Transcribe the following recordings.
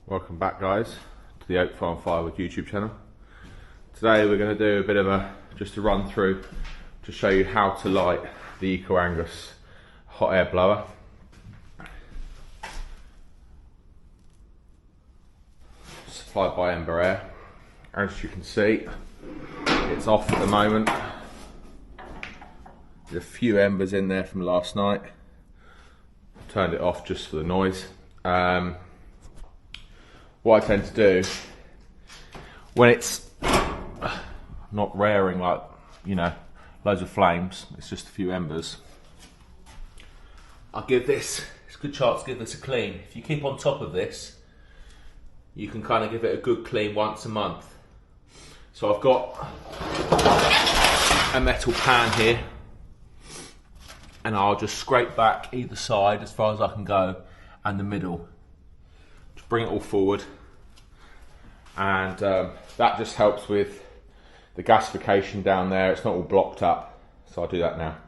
Welcome back, guys, to the Oak Farm Firewood YouTube channel. Today we're going to do a bit of just a run through to show you how to light the Eco Angus hot air blower. Supplied by Ember-Air. As you can see, it's off at the moment. There's a few embers in there from last night. Turned it off just for the noise. What I tend to do when it's not raring, like, you know, loads of flames, it's just a few embers, I'll give this, it's a good chance to give this a clean. If you keep on top of this, you can kind of give it a good clean once a month. So I've got a metal pan here, and I'll just scrape back either side as far as I can go, and the middle. Just bring it all forward, and that just helps with the gasification down there. It's not all blocked up, so I'll do that now.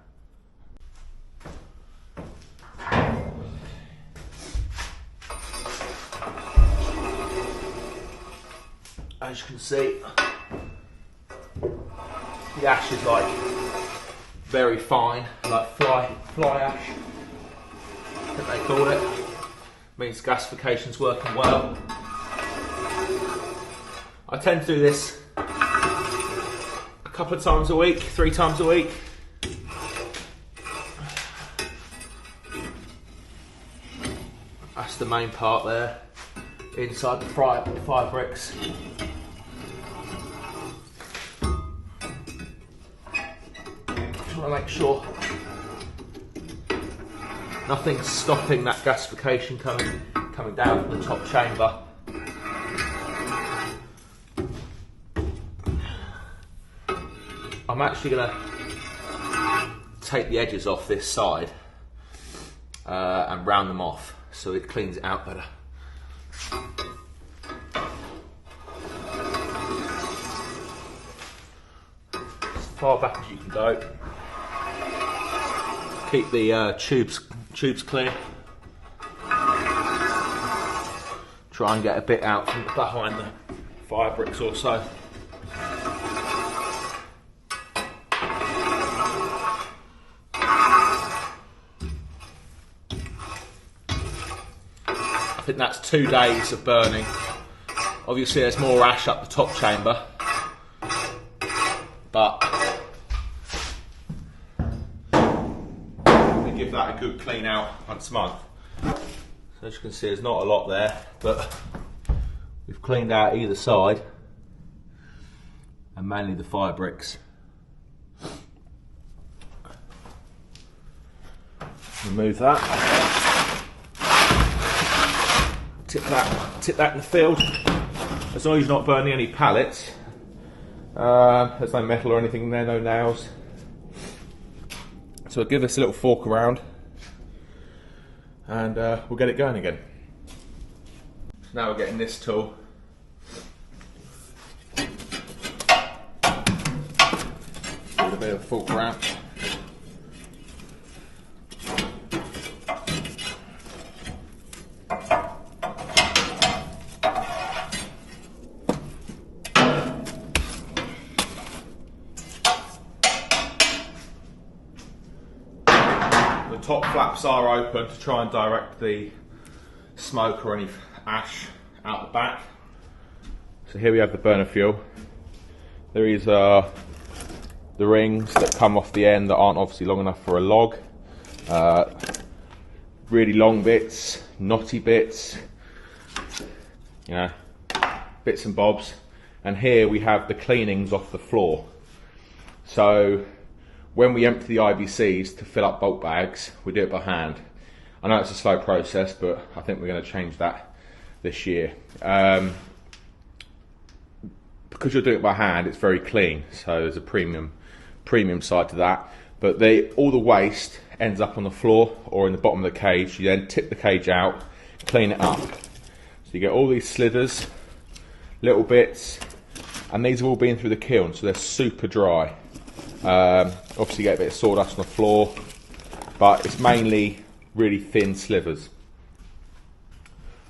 As you can see, the ash is like very fine, like fly ash, I think they call it. Means gasification's working well. I tend to do this a couple of times a week, 3 times a week. That's the main part there, inside the fire bricks. Just want to make sure nothing's stopping that gasification coming down from the top chamber. I'm actually going to take the edges off this side and round them off so it cleans it out better. As far back as you can go. Keep the tubes clear. Try and get a bit out from behind the fire bricks also. I think that's 2 days of burning. Obviously there's more ash up the top chamber, but we give that a good clean out once a month. So as you can see, there's not a lot there, but we've cleaned out either side, and mainly the fire bricks. Remove that. Tip that in the field. As long as you're not burning any pallets, there's no metal or anything in there, no nails. So I'll give this a little fork around, and we'll get it going again. So now we're getting this tool. Give it a bit of a fork around. The top flaps are open to try and direct the smoke or any ash out the back. So here we have the burner fuel. There is the rings that come off the end that aren't obviously long enough for a log. Really long bits, knotty bits, you know, bits and bobs. And here we have the cleanings off the floor. So when we empty the IBCs to fill up bulk bags, we do it by hand. I know it's a slow process, but I think we're going to change that this year. Because you're doing it by hand, it's very clean, so there's a premium side to that. But all the waste ends up on the floor or in the bottom of the cage. You then tip the cage out, clean it up. So you get all these slithers, little bits, and these have all been through the kiln, so they're super dry. Obviously you get a bit of sawdust on the floor, but it's mainly really thin slivers.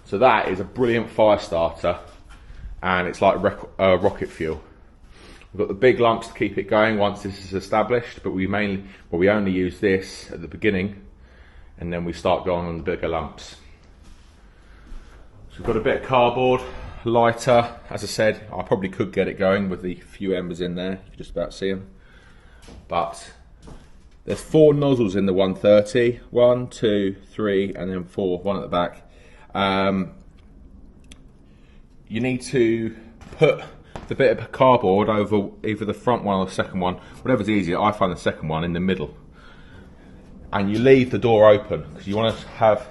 So that is a brilliant fire starter, and it's like rocket fuel. We've got the big lumps to keep it going once this is established, but we only use this at the beginning, and then we start going on the bigger lumps. So we've got a bit of cardboard, lighter. As I said, I probably could get it going with the few embers in there. You can just about see them. But there's 4 nozzles in the 130. 1, 2, 3, and then 4. 1 at the back. You need to put the bit of cardboard over either the front one or the second one, whatever's easier. I find the second one in the middle, and you leave the door open because you want to have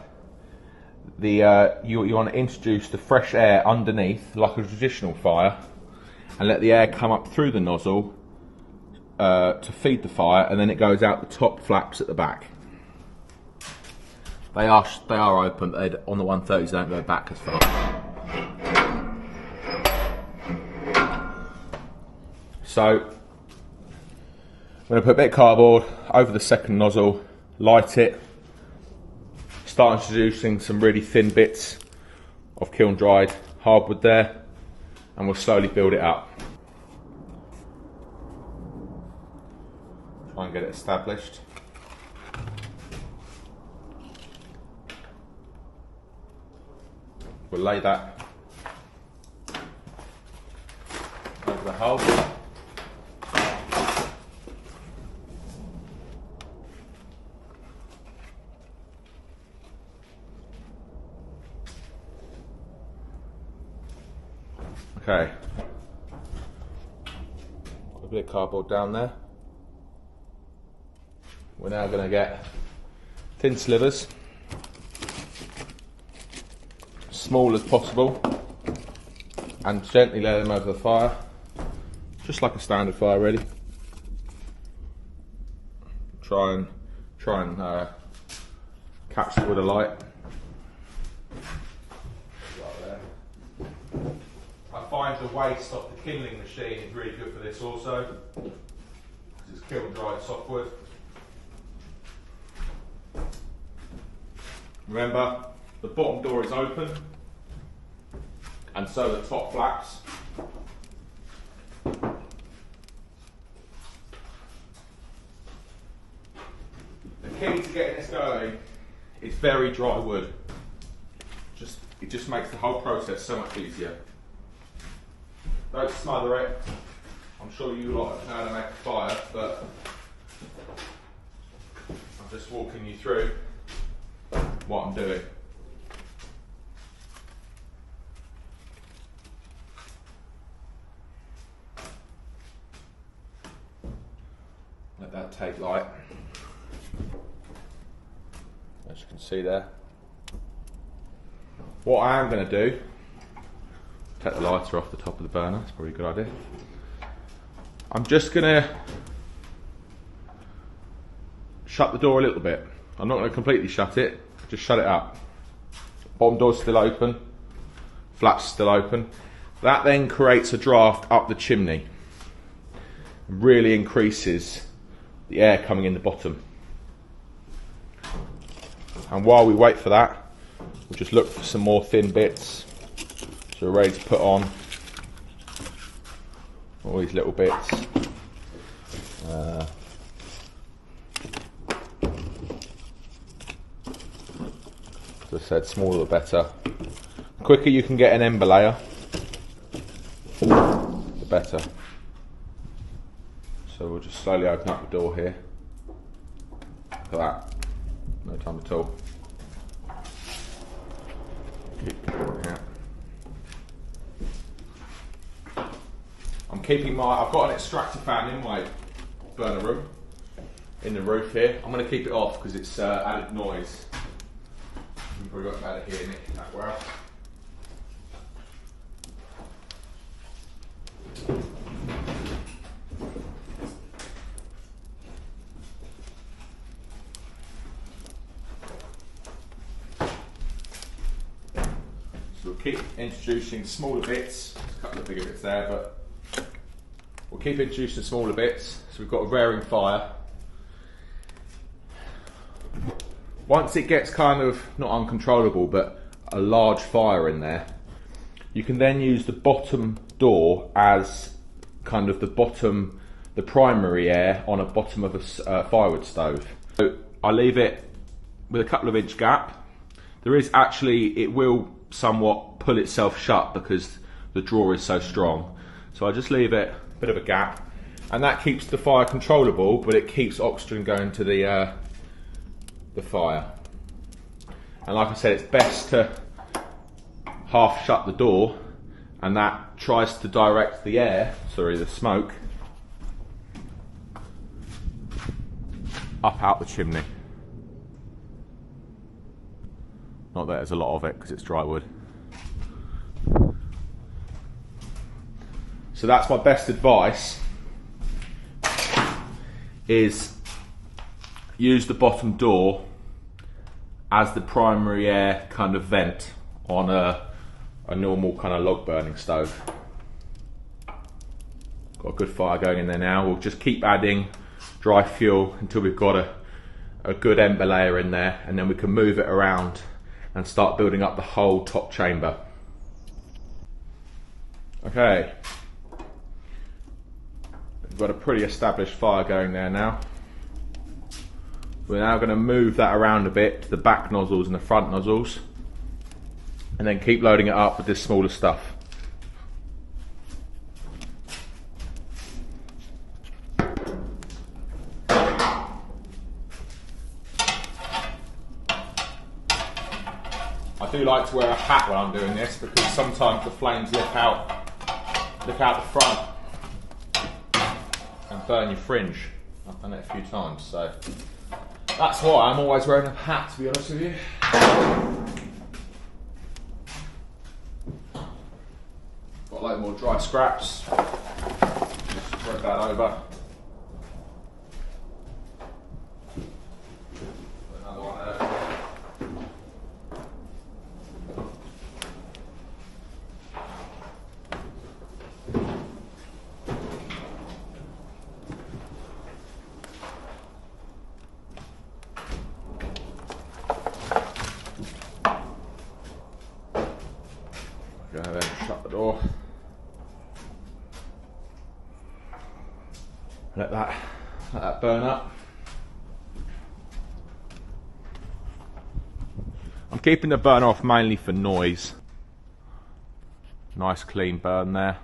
the you want to introduce the fresh air underneath like a traditional fire, and let the air come up through the nozzle to feed the fire, and then it goes out the top flaps at the back. They are open, but on the 130s they don't go back as far. So I'm going to put a bit of cardboard over the second nozzle, light it, start introducing some really thin bits of kiln dried hardwood there, and we'll slowly build it up. Try and get it established. We'll lay that over the hole. Okay, got a bit of cardboard down there. We're now going to get thin slivers, small as possible, and gently lay them over the fire, just like a standard fire really. Try and catch the wood alight. I find the waste of the kindling machine is really good for this also, because it's kiln dried softwood. Remember, the bottom door is open, and so the top flaps. The key to getting this going is very dry wood. It just makes the whole process so much easier. Don't smother it. I'm sure you lot know how to make a fire, but I'm just walking you through what I'm doing. Let that take light, as you can see there. What I am going to do, take the lighter off the top of the burner, it's probably a good idea. I'm just going to shut the door a little bit. I'm not going to completely shut it, just shut it up. Bottom door's still open, flaps still open. That then creates a draft up the chimney. Really increases the air coming in the bottom. And while we wait for that, we'll just look for some more thin bits. So we're ready to put on all these little bits. As I said, smaller the better. The quicker you can get an ember layer, the better. So we'll just slowly open up the door here. Look at that, no time at all. Keep going out. I'm keeping I've got an extractor fan in my burner room, in the roof here. I'm going to keep it off because it's added noise. You've probably got about it here, Nick, that well. So we'll keep introducing smaller bits. There's a couple of bigger bits there, but we'll keep introducing smaller bits. So we've got a raring fire. Once it gets kind of, not uncontrollable, but a large fire in there, you can then use the bottom door as kind of the primary air on a bottom of a firewood stove. So I leave it with a couple of inch gap. There is actually, it will somewhat pull itself shut because the drawer is so strong. So I just leave it a bit of a gap, and that keeps the fire controllable, but it keeps oxygen going to the fire. And like I said, it's best to half shut the door, and that tries to direct the air, sorry, the smoke, up out the chimney. Not that there's a lot of it because it's dry wood. So that's my best advice, is use the bottom door as the primary air kind of vent on a normal kind of log burning stove. Got a good fire going in there now. We'll just keep adding dry fuel until we've got a good ember layer in there, and then we can move it around and start building up the whole top chamber. Okay, we've got a pretty established fire going there now. We're now going to move that around a bit to the back nozzles and the front nozzles, and then keep loading it up with this smaller stuff. I do like to wear a hat when I'm doing this because sometimes the flames lick out the front and burn your fringe. I've done it a few times, so that's why I'm always wearing a hat, to be honest with you. Got a load more dry scraps. Just spread that over. Another one there. Then shut the door. Let that burn up. I'm keeping the burner off mainly for noise. Nice clean burn there.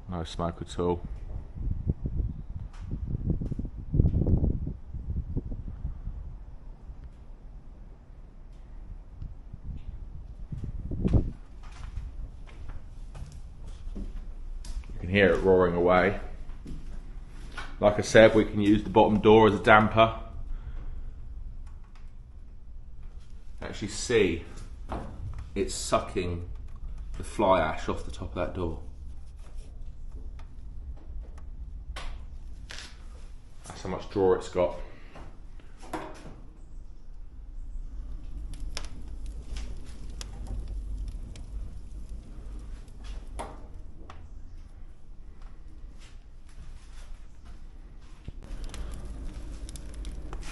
No smoke at all. Hear it roaring away. Like I said, we can use the bottom door as a damper. Actually see it's sucking the fly ash off the top of that door. That's how much draw it's got.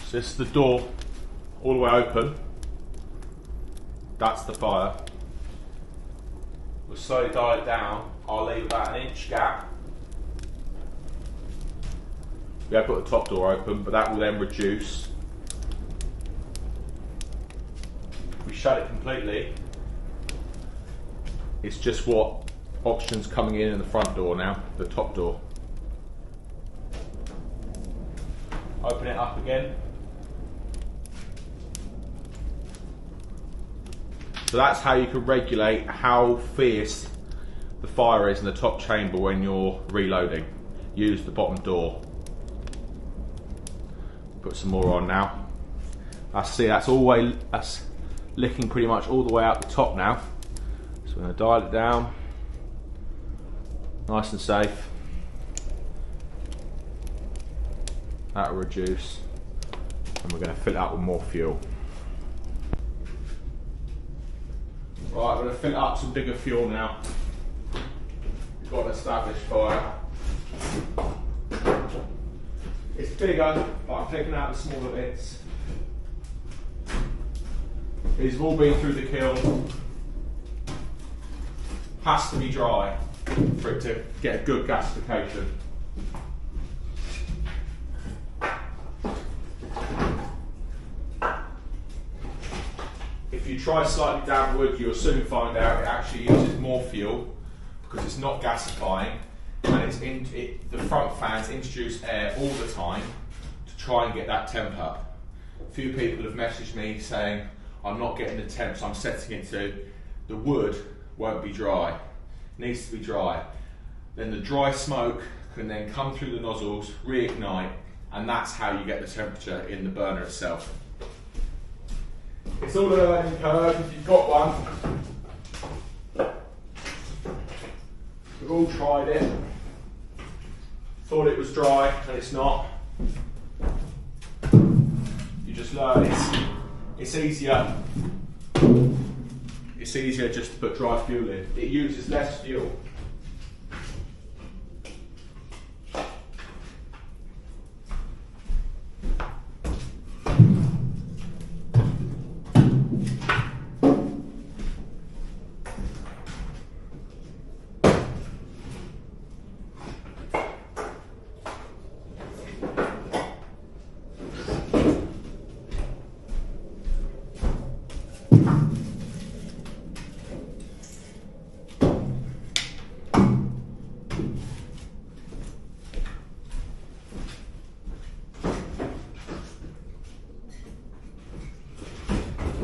So this is the door, all the way open. That's the fire. We'll slowly dial it down. I'll leave about an inch gap. We have got the top door open, but that will then reduce. If we shut it completely, it's just what oxygen's coming in the front door now, the top door. Open it up again. So that's how you can regulate how fierce the fire is in the top chamber when you're reloading. Use the bottom door. Put some more on now. I see that's licking pretty much all the way out the top now. So we're going to dial it down. Nice and safe. That'll reduce. And we're going to fill it up with more fuel. Right, we're going to fill it up some bigger fuel now. We've got an established fire. bigger, but I'm taking out the smaller bits. These have all been through the kiln. Has to be dry for it to get a good gasification. If you try slightly damp wood, you'll soon find out it actually uses more fuel because it's not gasifying, and the front fans introduce air all the time to try and get that temp up. A few people have messaged me saying, I'm not getting the temps I'm setting it to. The wood won't be dry. It needs to be dry. Then the dry smoke can then come through the nozzles, reignite, and that's how you get the temperature in the burner itself. It's all a learning curve if you've got one. We've all tried it. Thought it was dry, and it's not. You just learn it's easier. It's easier just to put dry fuel in. It uses less fuel.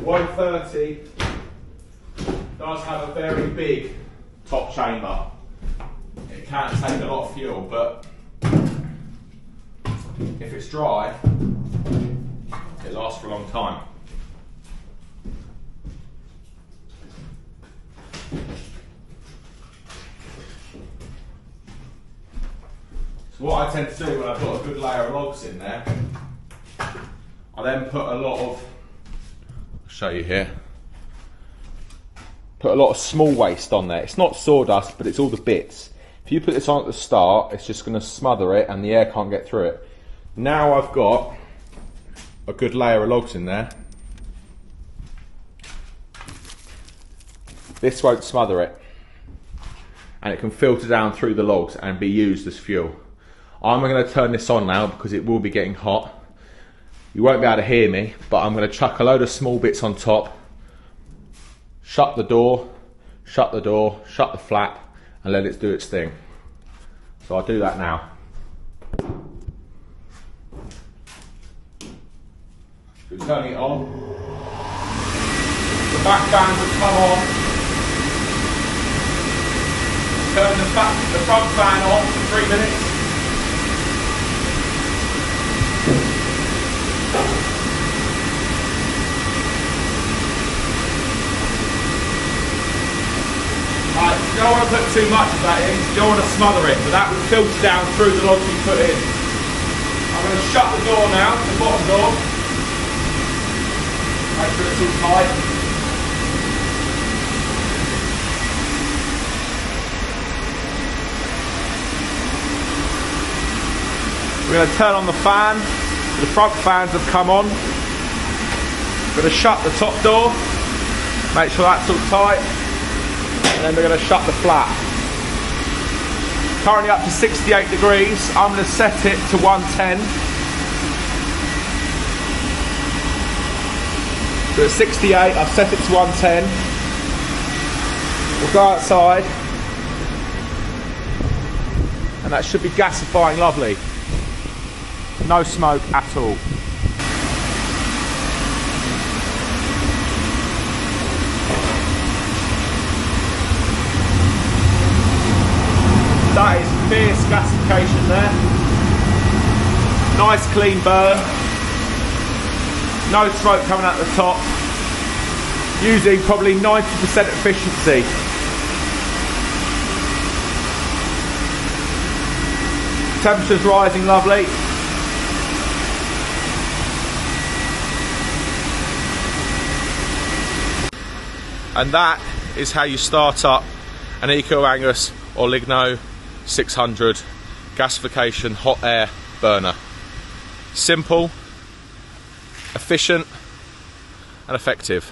.130 does have a very big top chamber. It can take a lot of fuel, but if it's dry, it lasts for a long time. So what I tend to do when I've got a good layer of logs in there, I then put a lot of, show you here, put a lot of small waste on there. It's not sawdust, but it's all the bits. If you put this on at the start, it's just going to smother it and the air can't get through it. Now I've got a good layer of logs in there, this won't smother it, and it can filter down through the logs and be used as fuel. I'm going to turn this on now because it will be getting hot. You won't be able to hear me, but I'm going to chuck a load of small bits on top, shut the door, shut the flap, and let it do its thing. So I'll do that now. So turning it on. The back fans have come on. Turn the front fan on for 3 minutes. You don't want to put too much of that in, you don't want to smother it, but that will filter down through the logs you put in. I'm going to shut the door now, the bottom door. Make sure it's all tight. We're going to turn on the fan. The front fans have come on. We're going to shut the top door, make sure that's all tight. And then we're going to shut the flap. Currently up to 68 degrees. I'm going to set it to 110. So at 68, I've set it to 110. We'll go outside. And that should be gasifying lovely. No smoke at all. That is fierce gasification there. Nice clean burn. No smoke coming out the top. Using probably 90% efficiency. Temperature's rising lovely. And that is how you start up an Eco Angus Orligno 600 gasification hot air burner. Simple, efficient and effective.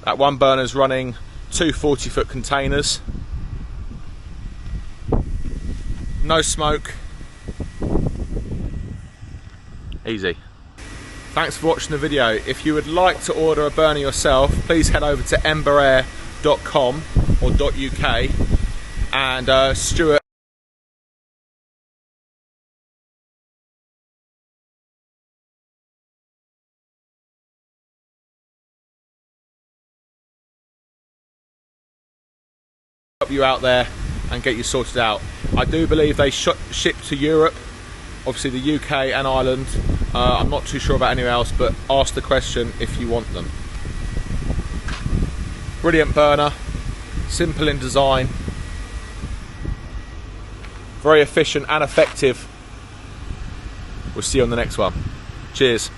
That one burner's running 2 40-foot containers. No smoke. Easy. Thanks for watching the video. If you would like to order a burner yourself, please head over to Ember-Air.com or .uk, and Stuart help you out there and get you sorted out. I do believe they ship to Europe, obviously the UK and Ireland. I'm not too sure about anywhere else, but ask the question if you want them. Brilliant burner, simple in design, very efficient and effective. We'll see you on the next one. Cheers.